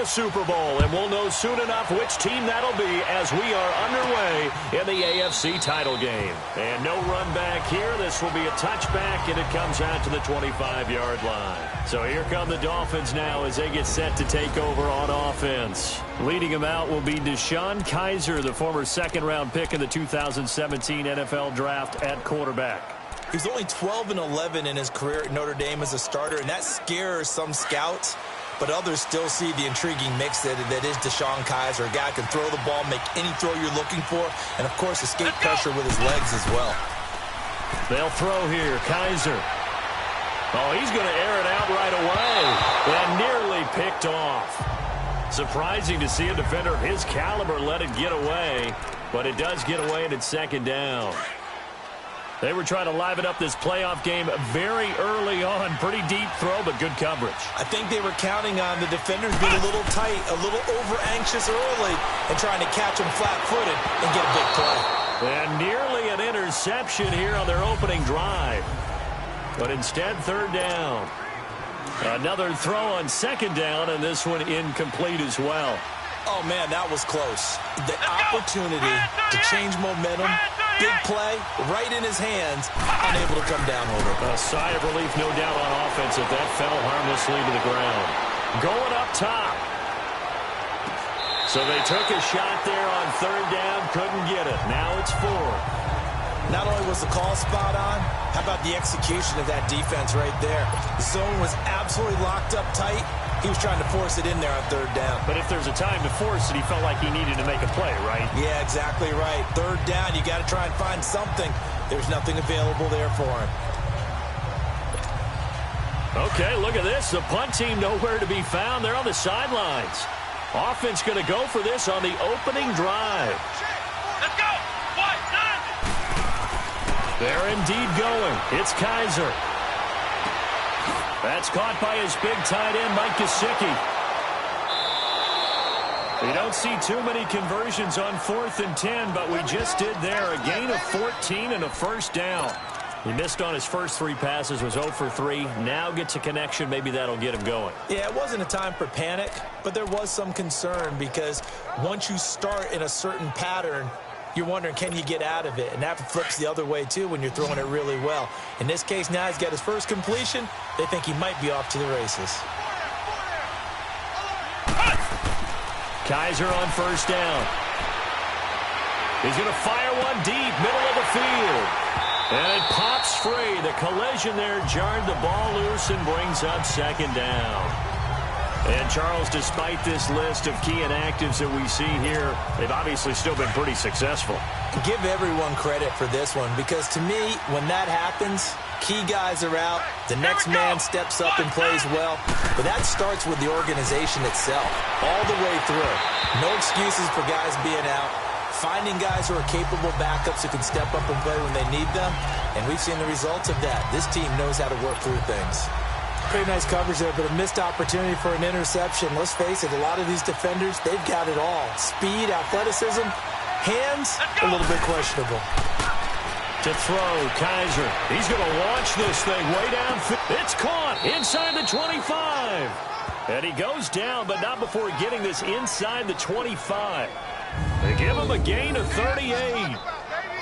the Super Bowl, and we'll know soon enough which team that'll be as we are underway in the AFC title game. And no run back here. This will be a touchback, and it comes out to the 25-yard line. So here come the Dolphins now as they get set to take over on offense. Leading them out will be DeShone Kizer, the former second-round pick in the 2017 NFL Draft at quarterback. He's only 12-11 in his career at Notre Dame as a starter, and that scares some scouts. But others still see the intriguing mix that is DeShone Kizer. A guy can throw the ball, make any throw you're looking for, and, of course, escape pressure with his legs as well. They'll throw here. Kizer. Oh, he's going to air it out right away. And nearly picked off. Surprising to see a defender of his caliber let it get away, but it does get away and it's second down. They were trying to liven up this playoff game very early on. Pretty deep throw, but good coverage. I think they were counting on the defenders being a little tight, a little over-anxious early, and trying to catch them flat-footed and get a big play. And nearly an interception here on their opening drive. But instead, third down. Another throw on second down, and this one incomplete as well. Oh, man, that was close. The opportunity to change momentum, big play, right in his hands, unable to come down with it. A sigh of relief, no doubt, on offense if that fell harmlessly to the ground. Going up top. So they took a shot there on third down, couldn't get it. Now it's fourth. Not only was the call spot on, how about the execution of that defense right there? The zone was absolutely locked up tight. He was trying to force it in there on third down. But if there's a time to force it, he felt like he needed to make a play, right? Yeah, exactly right. Third down, you got to try and find something. There's nothing available there for him. Okay, look at this. The punt team nowhere to be found. They're on the sidelines. Offense going to go for this on the opening drive. Let's go. They're indeed going. It's Kizer. That's caught by his big tight end, Mike Gesicki. You don't see too many conversions on 4th and 10, but we just did there. A gain of 14 and a first down. He missed on his first 3 passes, was 0 for 3. Now gets a connection. Maybe that'll get him going. Yeah, it wasn't a time for panic, but there was some concern because once you start in a certain pattern, you're wondering, can you get out of it? And that flips the other way, too, when you're throwing it really well. In this case, now he's got his first completion. They think he might be off to the races. Kizer on first down. He's going to fire one deep, middle of the field. And it pops free. The collision there jarred the ball loose and brings up second down. And, Charles, despite this list of key inactives that we see here, they've obviously still been pretty successful. Give everyone credit for this one because, to me, when that happens, key guys are out, the next man steps up and plays well. But that starts with the organization itself, all the way through. No excuses for guys being out. Finding guys who are capable backups who can step up and play when they need them. And we've seen the results of that. This team knows how to work through things. Pretty nice coverage there, but a missed opportunity for an interception. Let's face it, a lot of these defenders, they've got it all. Speed, athleticism, hands, a little bit questionable. To throw, Kizer. He's going to launch this thing way down. It's caught inside the 25. And he goes down, but not before getting this inside the 25. They give him a gain of 38.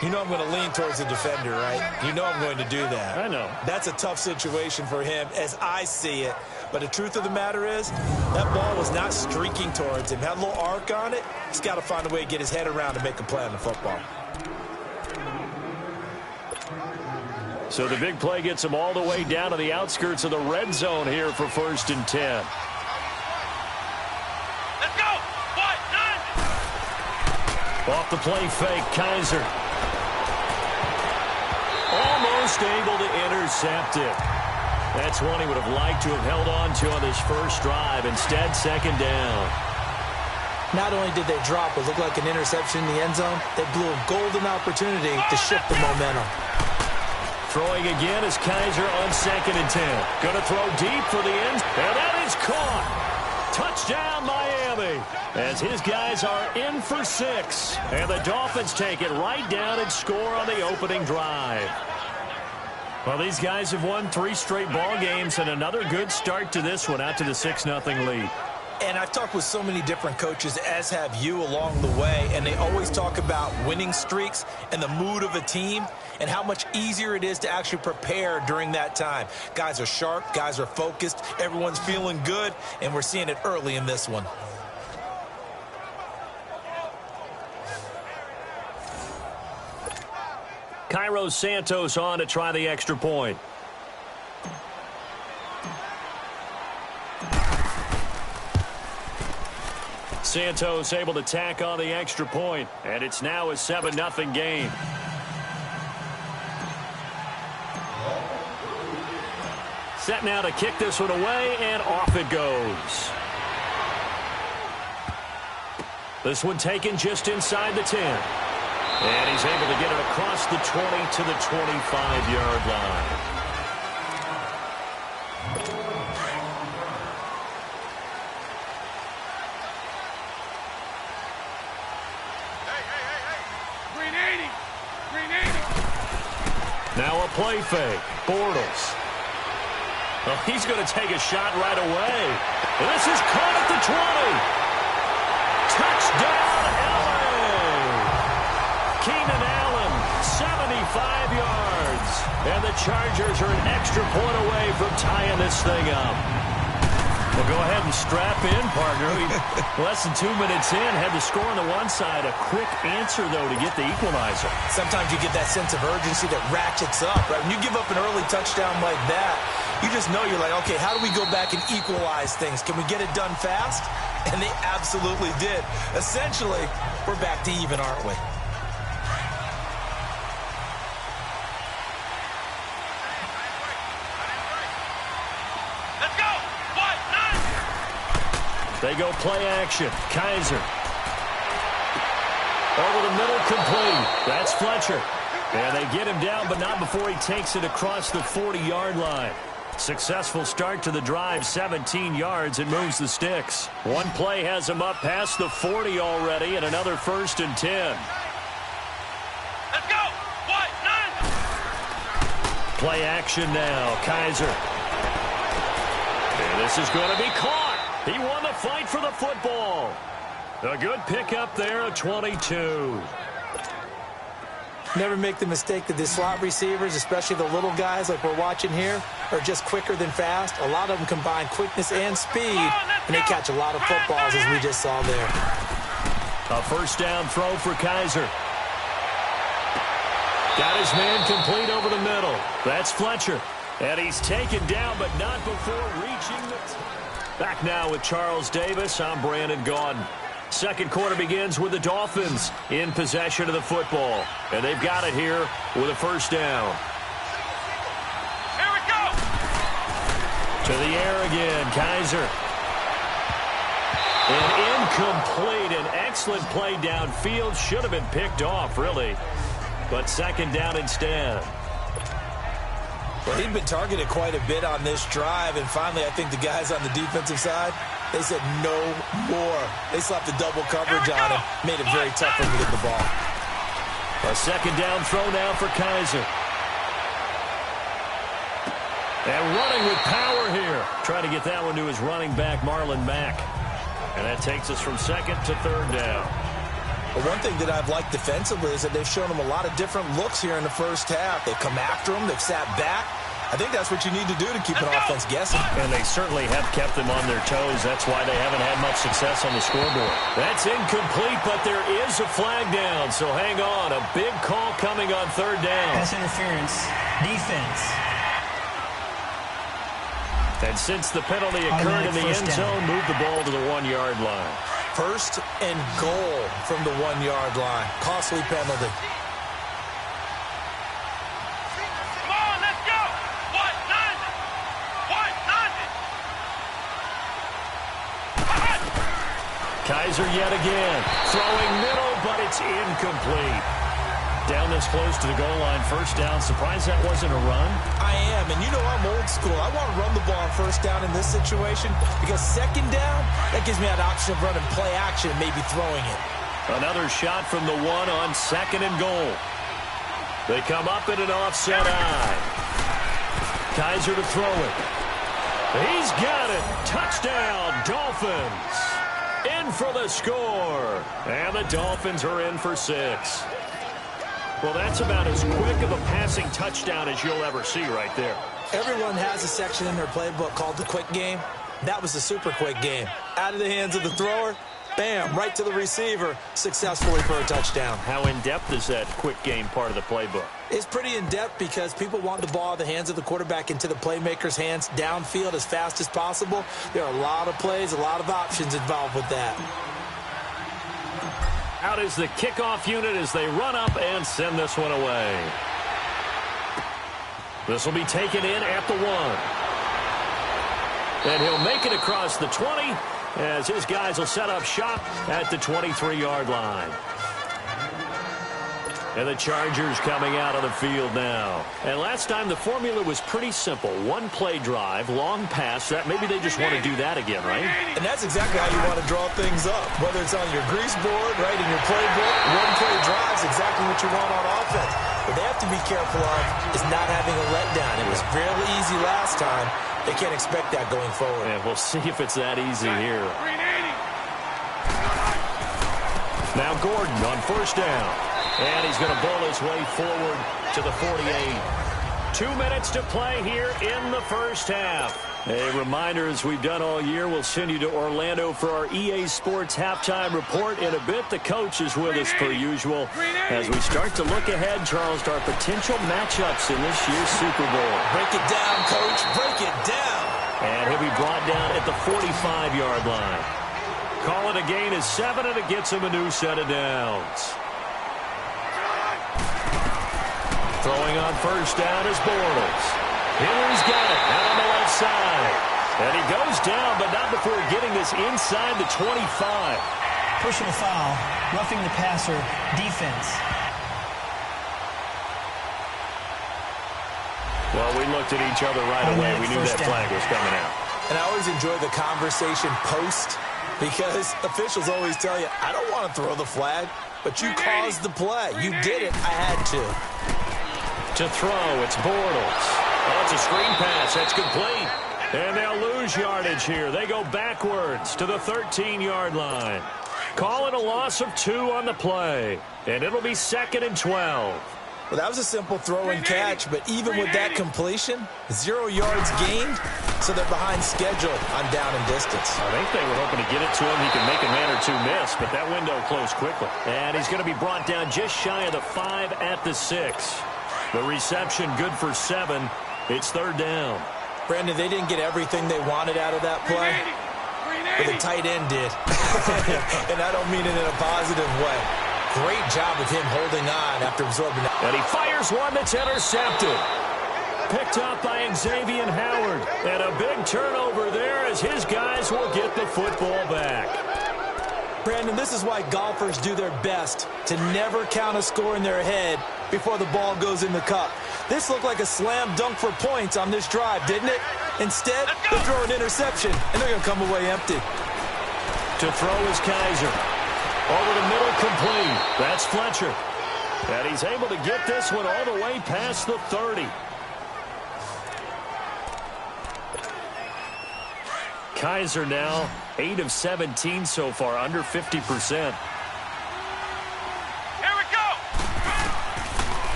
You know I'm going to lean towards the defender, right? You know I'm going to do that. I know. That's a tough situation for him as I see it. But the truth of the matter is, that ball was not streaking towards him. Had a little arc on it. He's got to find a way to get his head around and make a play on the football. So the big play gets him all the way down to the outskirts of the red zone here for 1st and 10. Let's go. Off the play fake, Kizer. Almost able to intercept it. That's one he would have liked to have held on to on this first drive. Instead, second down. Not only did they drop what looked like an interception in the end zone, they blew a golden opportunity to shift the momentum. Throwing again is Kizer on 2nd and 10. Going to throw deep for the end. And that is caught. Touchdown, Miami. As his guys are in for 6. And the Dolphins take it right down and score on the opening drive. Well, these guys have won 3 straight ball games and another good start to this one out to the 6-0 lead. And I've talked with so many different coaches, as have you, along the way, and they always talk about winning streaks and the mood of a team and how much easier it is to actually prepare during that time. Guys are sharp, guys are focused, everyone's feeling good, and we're seeing it early in this one. Cairo Santos on to try the extra point. Santos able to tack on the extra point, and it's now a 7-0 game. Set now to kick this one away, and off it goes. This one taken just inside the 10. And he's able to get it across the 20 to the 25-yard line. Now a play fake. Bortles. Well, he's going to take a shot right away. And this is caught at the 20. Touchdown, LA. Keenan Allen, 75 yards. And the Chargers are an extra point away from tying this thing up. Well, go ahead and strap in, partner. Less than 2 minutes in, had the score on the one side. A quick answer, though, to get the equalizer. Sometimes you get that sense of urgency that ratchets up, right? When you give up an early touchdown like that, you just know you're like, okay, how do we go back and equalize things? Can we get it done fast? And they absolutely did. Essentially, we're back to even, aren't we? They go play action. Kaiser. Over the middle, complete. That's Fletcher. And they get him down, but not before he takes it across the 40-yard line. Successful start to the drive, 17 yards. It moves the sticks. One play has him up past the 40 already, and another 1st and 10. Let's go! What? 9! Play action now. Kaiser. And this is going to be caught. He won the fight for the football. A good pickup there at 22. Never make the mistake that the slot receivers, especially the little guys like we're watching here, are just quicker than fast. A lot of them combine quickness and speed, and they catch a lot of footballs, as we just saw there. A first down throw for Kaiser. Got his man complete over the middle. That's Fletcher. And he's taken down, but not before reaching the... Back now with Charles Davis. I'm Brandon Gaudin. Second quarter begins with the Dolphins in possession of the football. And they've got it here with a first down. Here we go! To the air again, Kaiser. And incomplete. An excellent play downfield. Should have been picked off, really. But second down instead. Well, he'd been targeted quite a bit on this drive, and finally I think the guys on the defensive side, they said no more. They slapped the double coverage on him, made it very tough for him to get the ball. A second down throw now for Kaiser. And running with power here. Trying to get that one to his running back, Marlon Mack. And that takes us from second to third down. But one thing that I've liked defensively is that they've shown him a lot of different looks here in the first half. They've come after him. They've sat back. I think that's what you need to do to keep an offense guessing. And they certainly have kept them on their toes. That's why they haven't had much success on the scoreboard. That's incomplete, but there is a flag down. So hang on. A big call coming on third down. Pass interference. Defense. And since the penalty occurred in the end zone, move the ball to the 1-yard line. First and goal from the 1-yard line. Costly penalty. Come on, let's go! What? 9! What? 9! Kaiser yet again. Throwing middle, but it's incomplete. Down this close to the goal line, first down. Surprised that wasn't a run? I am, and you know I'm old school. I want to run the ball on first down in this situation because second down, that gives me an option of running play action and maybe throwing it. Another shot from the 1 on second and goal. They come up in an offset eye. Kaiser to throw it. He's got it. Touchdown, Dolphins. In for the score. And the Dolphins are in for 6. Well, that's about as quick of a passing touchdown as you'll ever see right there. Everyone has a section in their playbook called the quick game. That was the super quick game. Out of the hands of the thrower, bam, right to the receiver, successfully for a touchdown. How in-depth is that quick game part of the playbook? It's pretty in-depth because people want the ball in the hands of the quarterback into the playmaker's hands downfield as fast as possible. There are a lot of plays, a lot of options involved with that. Out is the kickoff unit as they run up and send this one away. This will be taken in at the 1. And he'll make it across the 20 as his guys will set up shop at the 23-yard line. And the Chargers coming out on the field now. And last time the formula was pretty simple. One play drive, long pass. That maybe they just want to do that again, right? And that's exactly how you want to draw things up. Whether it's on your grease board, right, in your playbook, one play drive is exactly what you want on offense. What they have to be careful of is not having a letdown. It was fairly easy last time. They can't expect that going forward. And we'll see if it's that easy here. Now Gordon on first down. And he's going to bowl his way forward to the 48. 2 minutes to play here in the first half. A reminder, as we've done all year, we'll send you to Orlando for our EA Sports halftime report in a bit. The coach is with us per usual as we start to look ahead, Charles, to our potential matchups in this year's Super Bowl. Break it down, Coach. Break it down. And he'll be brought down at the 45-yard line. Call it a gain of 7, and it gets him a new set of downs. Throwing on first down is Bortles. Henry's got it out on the left side. And he goes down, but not before getting this inside the 25. Personal foul, roughing the passer, defense. Well, we looked at each other right away. We knew that flag was coming out. And I always enjoy the conversation post because officials always tell you, I don't want to throw the flag, but you caused the play. You did it. I had to. To throw, it's Bortles. Oh, it's a screen pass. That's complete. And they'll lose yardage here. They go backwards to the 13-yard line. Call it a loss of 2 on the play. And it'll be 2nd and 12. Well, that was a simple throw and catch, but even with that completion, 0 yards gained, so they're behind schedule on down and distance. I think they were hoping to get it to him. He can make a man or 2 miss, but that window closed quickly. And he's going to be brought down just shy of the 5 at the 6. The reception good for 7. It's 3rd down. Brandon, they didn't get everything they wanted out of that play, but the tight end did. And I don't mean it in a positive way. Great job of him holding on after absorbing that. And he fires one that's intercepted. Picked up by Xavier Howard. And a big turnover there as his guys will get the football back. Brandon, this is why golfers do their best to never count a score in their head before the ball goes in the cup. This looked like a slam dunk for points on this drive, didn't it? Instead, they throw an interception, and they're going to come away empty. To throw is Kaiser. Over the middle, complete. That's Fletcher. And he's able to get this one all the way past the 30. Kaiser now 8 of 17 so far, under 50%.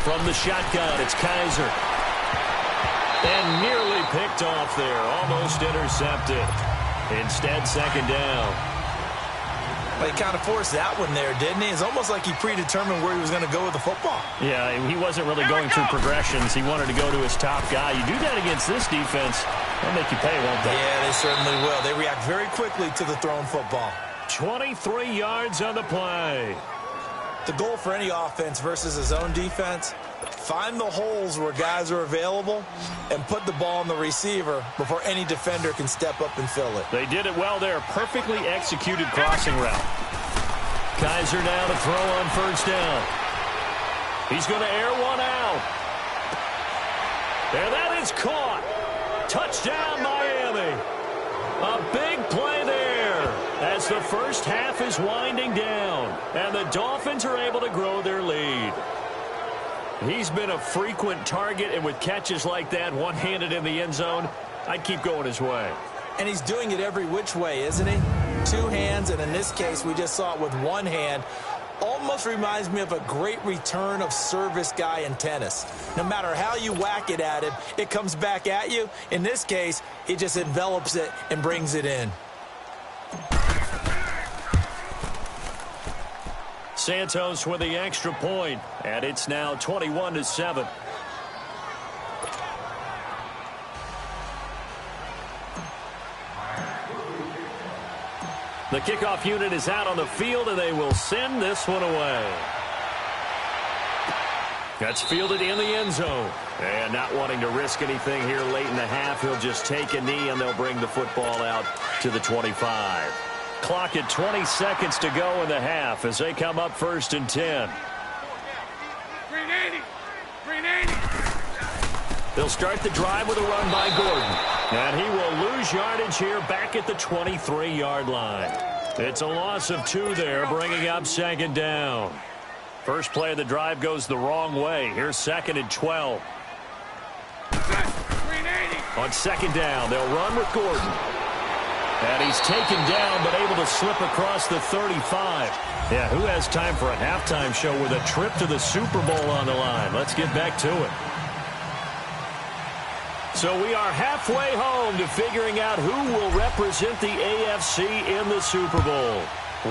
From the shotgun, it's Kaiser. And nearly picked off there. Almost intercepted. Instead, 2nd down. Well, he kind of forced that one there, didn't he? It's almost like he predetermined where he was going to go with the football. Yeah, he wasn't really going through progressions. He wanted to go to his top guy. You do that against this defense, they'll make you pay, won't they? Yeah, they certainly will. They react very quickly to the thrown football. 23 yards on the play. The goal for any offense versus his own defense, find the holes where guys are available and put the ball on the receiver before any defender can step up and fill it. They did it well there. Perfectly executed crossing route. Kaiser now to throw on first down. He's going to air one out. And that is caught. Touchdown, Miami. A big play there as the first half is winding down. And the Dolphins are able to grow their lead. He's been a frequent target, and with catches like that, one-handed in the end zone, I'd keep going his way. And he's doing it every which way, isn't he? Two hands, and in this case, we just saw it with one hand. Almost reminds me of a great return of service guy in tennis. No matter how you whack it at him, it comes back at you. In this case, he just envelops it and brings it in. Santos with the extra point, and it's now 21-7. The kickoff unit is out on the field, and they will send this one away. That's fielded in the end zone. And not wanting to risk anything here late in the half, he'll just take a knee, and they'll bring the football out to the 25. Clock at 20 seconds to go in the half as they come up 1st and 10. Green 80. Green 80. They'll start the drive with a run by Gordon. And he will lose yardage here back at the 23-yard line. It's a loss of 2 there, bringing up 2nd down. First play of the drive goes the wrong way. Here's 2nd and 12. Green 80. On 2nd down, they'll run with Gordon. And he's taken down, but able to slip across the 35. Yeah, who has time for a halftime show with a trip to the Super Bowl on the line? Let's get back to it. So we are halfway home to figuring out who will represent the AFC in the Super Bowl.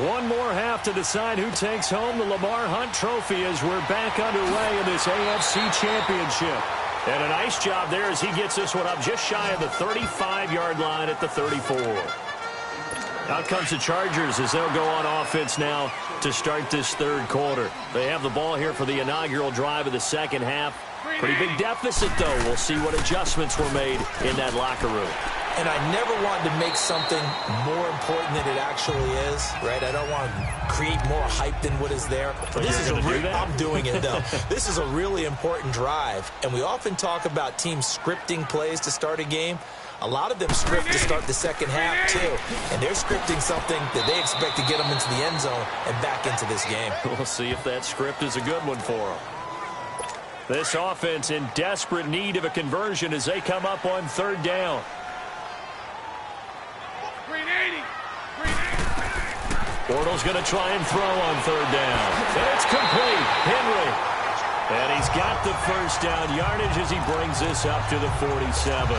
One more half to decide who takes home the Lamar Hunt Trophy as we're back underway in this AFC Championship. And a nice job there as he gets this one up just shy of the 35-yard line at the 34. Out comes the Chargers as they'll go on offense now to start this 3rd quarter. They have the ball here for the inaugural drive of the 2nd half. Pretty big deficit, though. We'll see what adjustments were made in that locker room. And I never wanted to make something more important than it actually is, right? I don't want to create more hype than what is there. But this is I'm doing it, though. This is a really important drive. And we often talk about teams scripting plays to start a game. A lot of them script to start the 2nd half, too. And they're scripting something that they expect to get them into the end zone and back into this game. We'll see if that script is a good one for them. This offense in desperate need of a conversion as they come up on 3rd down. Green 80. Green 80. Bortles going to try and throw on 3rd down. And it's complete. Henry. And he's got the 1st down yardage as he brings this up to the 47.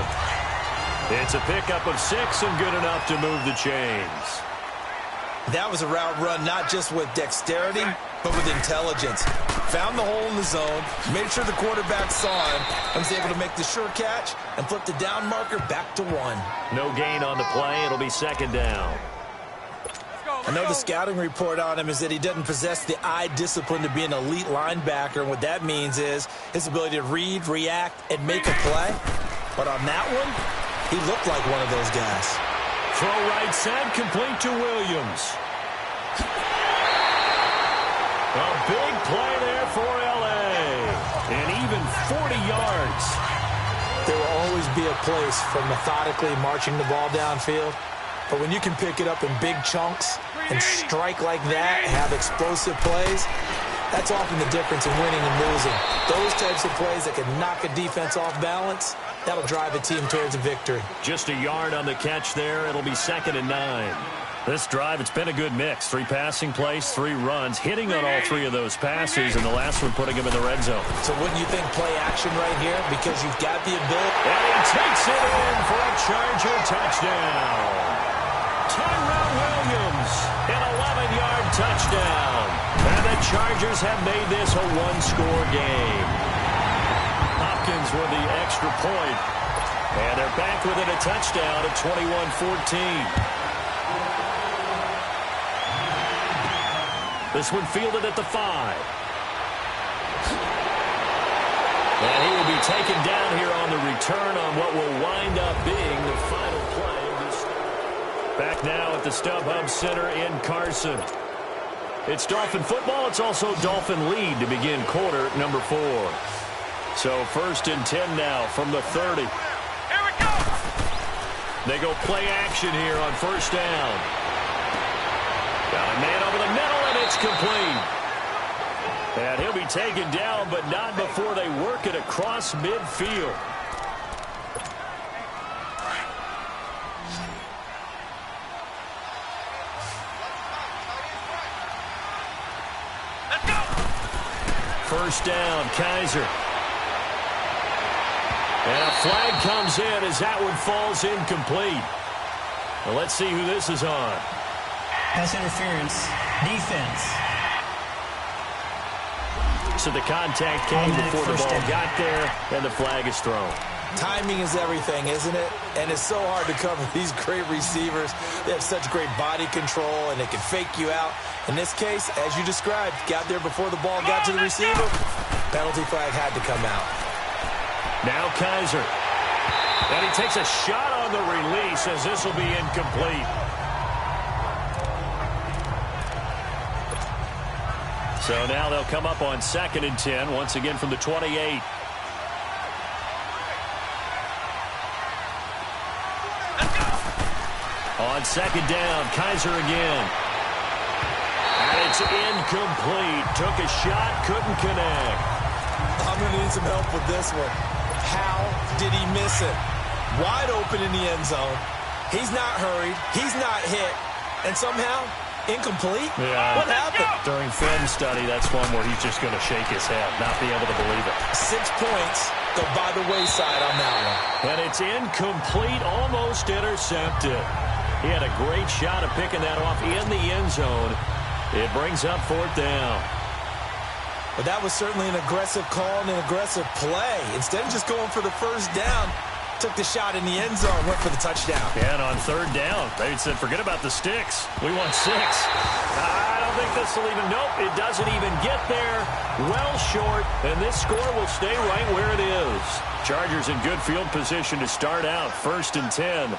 It's a pickup of 6 and good enough to move the chains. That was a route run not just with dexterity, but with intelligence. Found the hole in the zone, made sure the quarterback saw him, and was able to make the sure catch and flip the down marker back to 1. No gain on the play. It'll be 2nd down. I know the scouting report on him is that he doesn't possess the eye discipline to be an elite linebacker, and what that means is his ability to read, react, and make a play. But on that one, he looked like one of those guys. Throw right side, complete to Williams. A big play there for L.A. And even 40 yards. There will always be a place for methodically marching the ball downfield. But when you can pick it up in big chunks and strike like that, have explosive plays, that's often the difference in winning and losing. Those types of plays that can knock a defense off balance, that'll drive a team towards a victory. Just a yard on the catch there. It'll be 2nd and 9. This drive, it's been a good mix. 3 passing plays, 3 runs, hitting on all 3 of those passes, and the last one putting him in the red zone. So wouldn't you think play action right here? Because you've got the ability. And he takes it in for a Charger touchdown. Tyrell Williams, an 11-yard touchdown. And the Chargers have made this a 1-score game. Hopkins with the extra point. And they're back within a touchdown at 21-14. This one fielded at the 5. And he will be taken down here on the return on what will wind up being the final play of this. Back now at the StubHub Center in Carson. It's Dolphin football. It's also Dolphin lead to begin quarter number 4. So 1st and 10 now from the 30. Here we go. They go play action here on 1st down. Got a man over the middle, and it's complete. And he'll be taken down, but not before they work it across midfield. first down. Kaiser. And a flag comes in as that one falls incomplete. Well, let's see who this is on. Pass interference. Defense. So the contact came before the ball got there, and the flag is thrown. Timing is everything, isn't it? And it's so hard to cover these great receivers. They have such great body control, and they can fake you out. In this case, as you described, got there before the ball got to the receiver. Penalty flag had to come out. Now Kaiser. And he takes a shot on the release as this will be incomplete. So now they'll come up on 2nd and 10, once again from the 28. On 2nd down, Kaiser again. And it's incomplete. Took a shot, couldn't connect. I'm going to need some help with this one. How did he miss it? Wide open in the end zone. He's not hurried. He's not hit. And somehow, incomplete? Yeah. What happened? During film study, that's one where he's just going to shake his head, not be able to believe it. 6 points go by the wayside on that one. And it's incomplete, almost intercepted. He had a great shot of picking that off in the end zone. It brings up 4th down. But that was certainly an aggressive call and an aggressive play. Instead of just going for the first down, took the shot in the end zone, went for the touchdown. Yeah, and on 3rd down, they said, forget about the sticks. We want 6. I don't think this will even, nope, it doesn't even get there. Well short, and this score will stay right where it is. Chargers in good field position to start out, 1st and 10.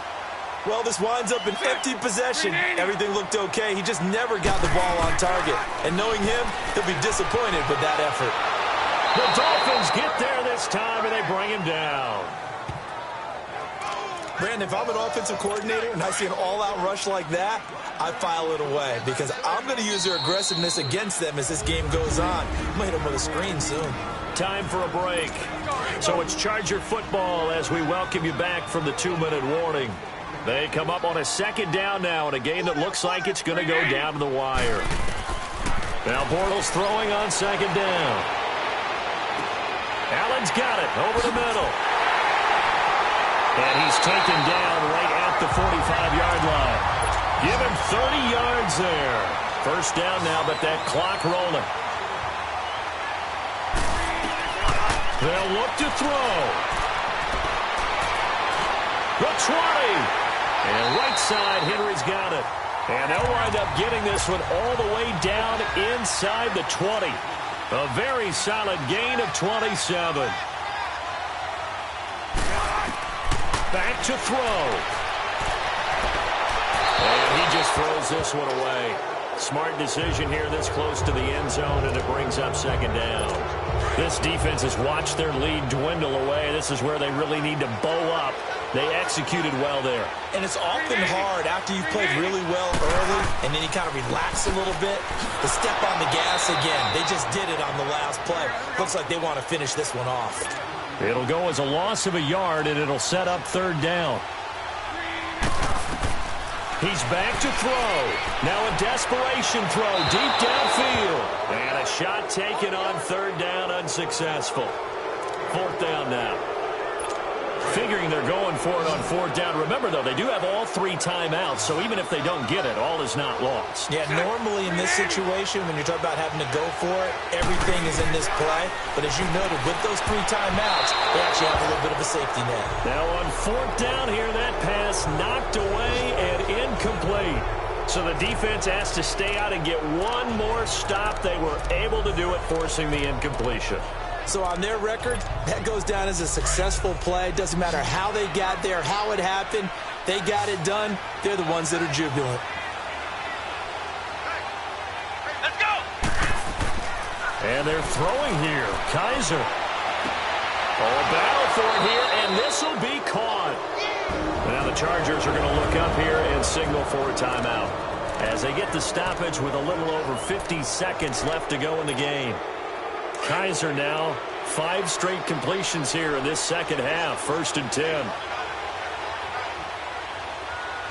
Well, this winds up an empty possession. Everything looked okay. He just never got the ball on target. And knowing him, he'll be disappointed with that effort. The Dolphins get there this time, and they bring him down. Brandon, if I'm an offensive coordinator and I see an all-out rush like that, I file it away because I'm going to use their aggressiveness against them as this game goes on. I'm going to hit them with a screen soon. Time for a break. So it's Charger football as we welcome you back from the 2-minute warning. They come up on a 2nd down now in a game that looks like it's going to go down to the wire. Now Bortles throwing on 2nd down. Allen's got it over the middle. And he's taken down right at the 45-yard line. Give him 30 yards there. 1st down now, but that clock rolling. They'll look to throw. The 20. And right side, Henry's got it. And they'll wind up getting this one all the way down inside the 20. A very solid gain of 27. Back to throw. And he just throws this one away. Smart decision here this close to the end zone, and it brings up 2nd down. This defense has watched their lead dwindle away. This is where they really need to bow up. They executed well there. And it's often hard after you've played really well early and then you kind of relax a little bit to step on the gas again. They just did it on the last play. Looks like they want to finish this one off. It'll go as a loss of a yard, and it'll set up 3rd down. He's back to throw. Now a desperation throw deep downfield. And a shot taken on 3rd down, unsuccessful. 4th down now. Figuring they're going for it on 4th down. Remember, though, they do have all 3 timeouts, so even if they don't get it, all is not lost. Yeah, normally in this situation, when you're talking about having to go for it, everything is in this play. But as you noted, with those 3 timeouts, they actually have a little bit of a safety net. Now on 4th down here, that pass knocked away and incomplete. So the defense has to stay out and get one more stop. They were able to do it, forcing the incompletion. So on their record, that goes down as a successful play. Doesn't matter how they got there, how it happened. They got it done. They're the ones that are jubilant. Let's go! And they're throwing here. Kaiser. Oh, a battle for it here, and this will be caught. Now the Chargers are going to look up here and signal for a timeout as they get the stoppage with a little over 50 seconds left to go in the game. Kaiser now, 5 straight completions here in this 2nd half. 1st and 10.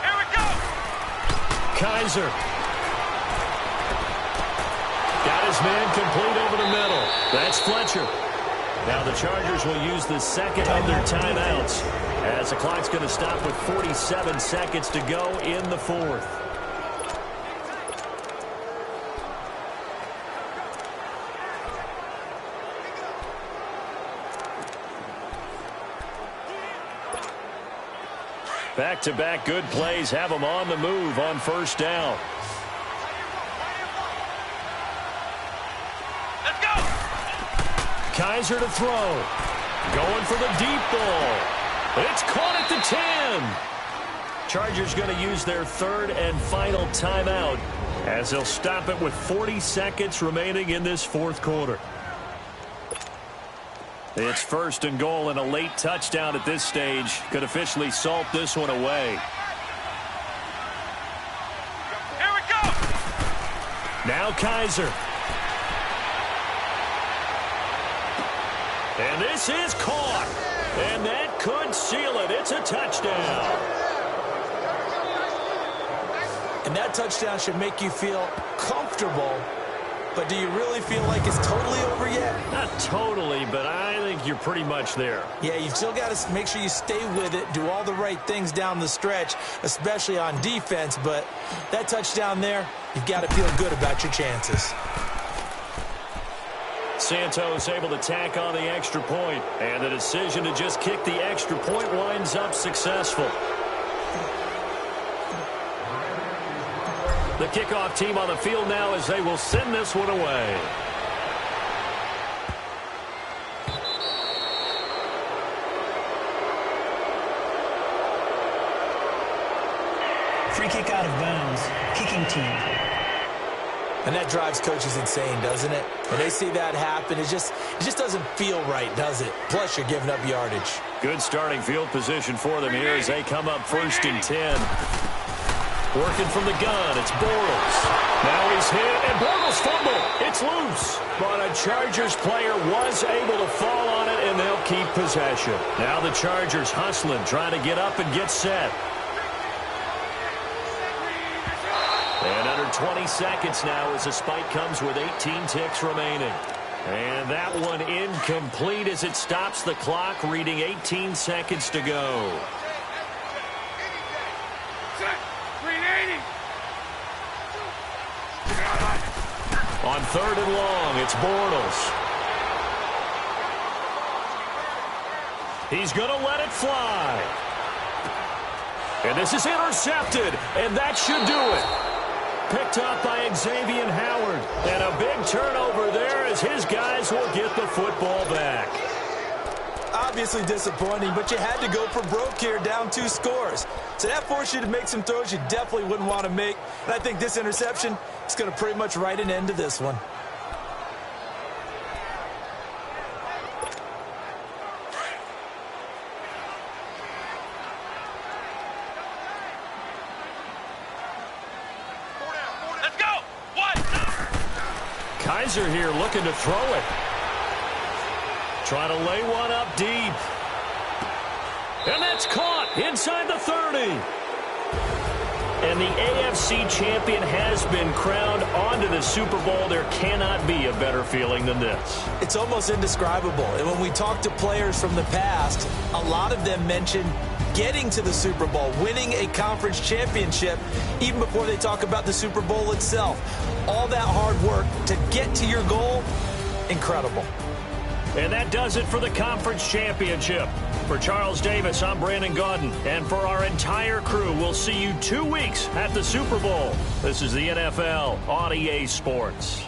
Here we go! Kaiser. Got his man complete over the middle. That's Fletcher. Now the Chargers will use the second of their timeouts as the clock's going to stop with 47 seconds to go in the fourth. Back-to-back good plays have them on the move on first down. Let's go. Kaiser to throw. Going for the deep ball. It's caught at the 10. Chargers going to use their third and final timeout as they'll stop it with 40 seconds remaining in this fourth quarter. It's first and goal, and a late touchdown at this stage could officially salt this one away. Here we go. Now Kaiser. And this is caught. And that could seal it. It's a touchdown. And that touchdown should make you feel comfortable. But do you really feel like it's totally over yet? Not totally, but I think you're pretty much there. Yeah, you've still got to make sure you stay with it, do all the right things down the stretch, especially on defense. But that touchdown there, you've got to feel good about your chances. Santos able to tack on the extra point, and the decision to just kick the extra point winds up successful. The kickoff team on the field now as they will send this one away. Free kick out of bounds. Kicking team. And that drives coaches insane, doesn't it? When they see that happen, it just doesn't feel right, does it? Plus, you're giving up yardage. Good starting field position for them here as they come up first and 10. Working from the gun, it's Bortles. Now he's hit, and Bortles fumble. It's loose. But a Chargers player was able to fall on it, and they'll keep possession. Now the Chargers hustling, trying to get up and get set. And under 20 seconds now as the spike comes with 18 ticks remaining. And that one incomplete as it stops the clock, reading 18 seconds to go. On third and long, it's Bortles. He's going to let it fly. And this is intercepted, and that should do it. Picked up by Xavier Howard. And a big turnover there as his guys will get the football back. Obviously disappointing, but you had to go for broke here, down 2 scores. So that forced you to make some throws you definitely wouldn't want to make. And I think this interception is going to pretty much write an end to this one. Let's go. What? Kaiser here looking to throw it. Trying to lay one up deep. And that's caught inside the 30. And the AFC champion has been crowned onto the Super Bowl. There cannot be a better feeling than this. It's almost indescribable. And when we talk to players from the past, a lot of them mention getting to the Super Bowl, winning a conference championship, even before they talk about the Super Bowl itself. All that hard work to get to your goal, incredible. And that does it for the conference championship. For Charles Davis, I'm Brandon Gaudin. And for our entire crew, we'll see you 2 weeks at the Super Bowl. This is the NFL on EA Sports.